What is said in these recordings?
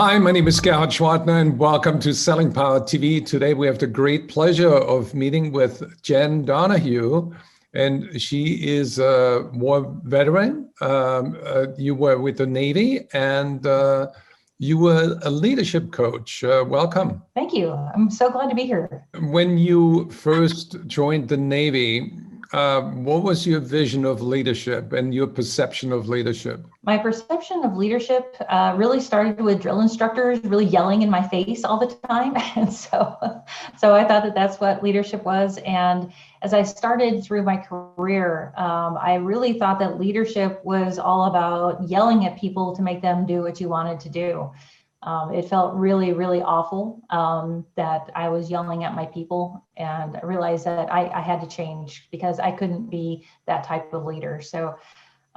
Hi, my name is Gerhard Schwartner and welcome to Selling Power TV. Today we have the great pleasure of meeting with Jen Donahue, and she is a war veteran. You were with the Navy and you were a leadership coach. Welcome. Thank you. I'm so glad to be here. When you first joined the Navy, what was your vision of leadership and your perception of leadership? My perception of leadership really started with drill instructors really yelling in my face all the time. And so I thought that that's what leadership was. And as I started through my career, I really thought that leadership was all about yelling at people to make them do what you wanted to do. It felt really, really awful that I was yelling at my people, and I realized that I had to change because I couldn't be that type of leader. So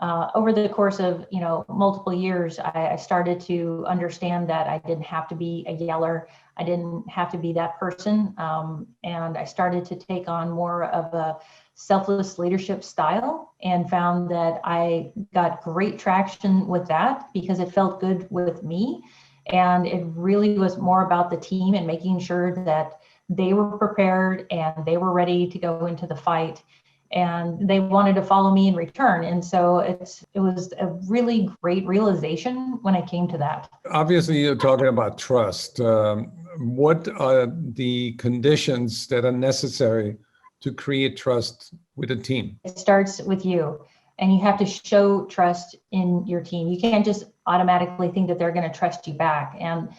over the course of multiple years, I started to understand that I didn't have to be a yeller. I didn't have to be that person, and I started to take on more of a selfless leadership style and found that I got great traction with that because it felt good with me. And it really was more about the team and making sure that they were prepared and they were ready to go into the fight, and they wanted to follow me in return. And so it was a really great realization when I came to that. Obviously, you're talking about trust. What are the conditions that are necessary to create trust with a team? It starts with you, and you have to show trust in your team. You can't just automatically think that they're going to trust you back. And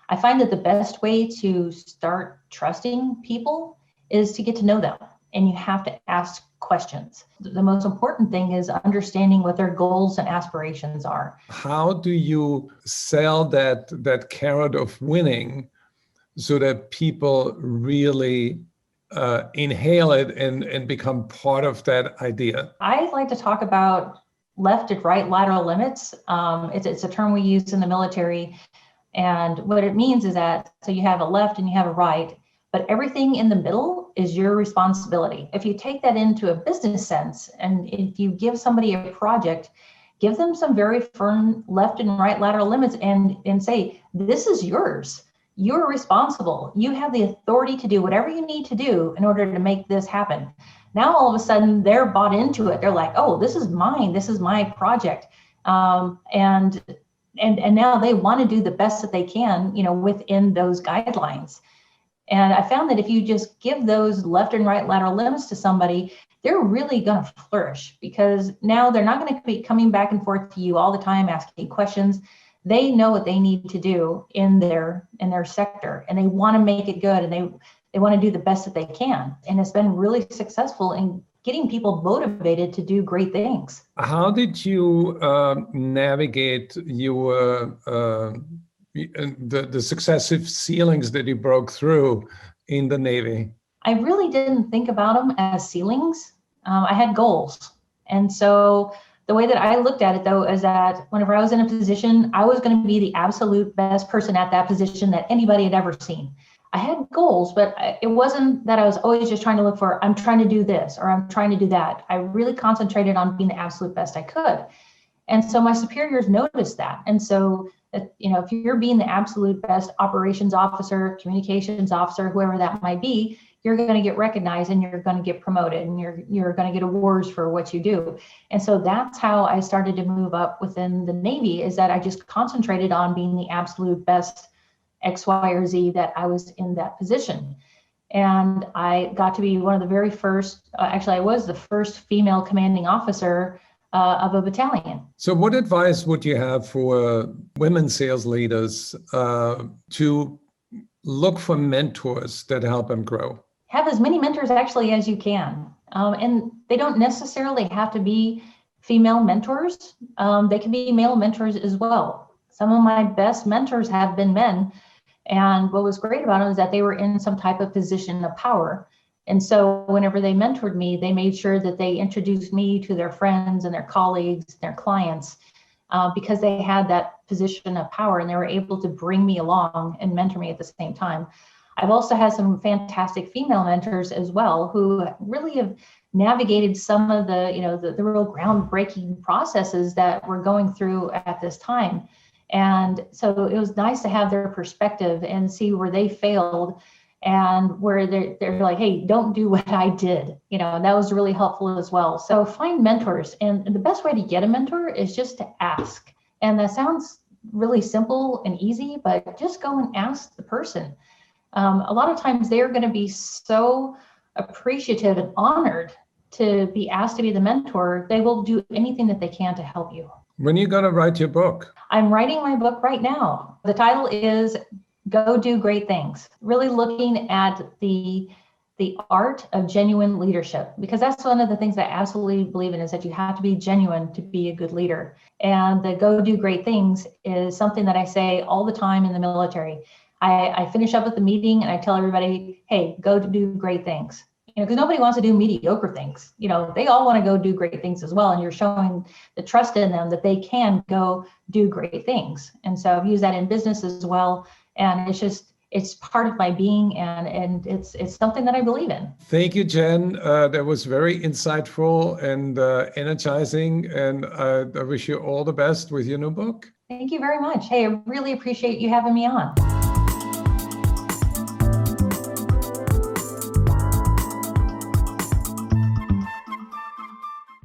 I find that the best way to start trusting people is to get to know them, and you have to ask questions. The most important thing is understanding what their goals and aspirations are. How do you sell that carrot of winning so that people really inhale it and become part of that idea? I like to talk about left and right lateral limits. It's a term we use in the military. And what it means is that, so you have a left and you have a right, but everything in the middle is your responsibility. If you take that into a business sense, and if you give somebody a project, give them some very firm left and right lateral limits and say, this is yours. You're responsible. You have the authority to do whatever you need to do in order to make this happen. Now, all of a sudden, they're bought into it. They're like, oh, this is mine. This is my project. And now they want to do the best that they can, within those guidelines. And I found that if you just give those left and right lateral limits to somebody, they're really going to flourish, because now they're not going to be coming back and forth to you all the time asking questions. They know what they need to do in their sector, and they want to make it good, and they want to do the best that they can. And it's been really successful in getting people motivated to do great things. How did you navigate your the successive ceilings that you broke through in the Navy? I really didn't think about them as ceilings. I had goals. And so the way that I looked at it, though, is that whenever I was in a position, I was going to be the absolute best person at that position that anybody had ever seen. I had goals, but it wasn't that I was always just trying to look for, I'm trying to do this or I'm trying to do that. I really concentrated on being the absolute best I could. And so my superiors noticed that. And so, if you're being the absolute best operations officer, communications officer, whoever that might be, you're going to get recognized and you're going to get promoted and you're going to get awards for what you do. And so that's how I started to move up within the Navy, is that I just concentrated on being the absolute best X, Y, or Z that I was in that position. And I got to be one of the very first, actually I was the first female commanding officer of a battalion. So what advice would you have for women sales leaders to look for mentors that help them grow? Have as many mentors actually as you can. And they don't necessarily have to be female mentors. They can be male mentors as well. Some of my best mentors have been men. And what was great about them is that they were in some type of position of power. And so whenever they mentored me, they made sure that they introduced me to their friends and their colleagues, their clients, because they had that position of power and they were able to bring me along and mentor me at the same time. I've also had some fantastic female mentors as well who really have navigated some of the real groundbreaking processes that we're going through at this time. And so it was nice to have their perspective and see where they failed and where they're like, hey, don't do what I did, and that was really helpful as well. So find mentors. And the best way to get a mentor is just to ask. And that sounds really simple and easy, but just go and ask the person. A lot of times they're going to be so appreciative and honored to be asked to be the mentor. They will do anything that they can to help you. When are you going to write your book? I'm writing my book right now. The title is Go Do Great Things, really looking at the art of genuine leadership, because that's one of the things I absolutely believe in, is that you have to be genuine to be a good leader. And the Go Do Great Things is something that I say all the time in the military. I finish up with the meeting and I tell everybody, hey, go do great things. Because nobody wants to do mediocre things. They all want to go do great things as well. And you're showing the trust in them that they can go do great things. And so I've used that in business as well. And it's part of my being, and it's something that I believe in. Thank you, Jen. That was very insightful and energizing. And I wish you all the best with your new book. Thank you very much. Hey, I really appreciate you having me on.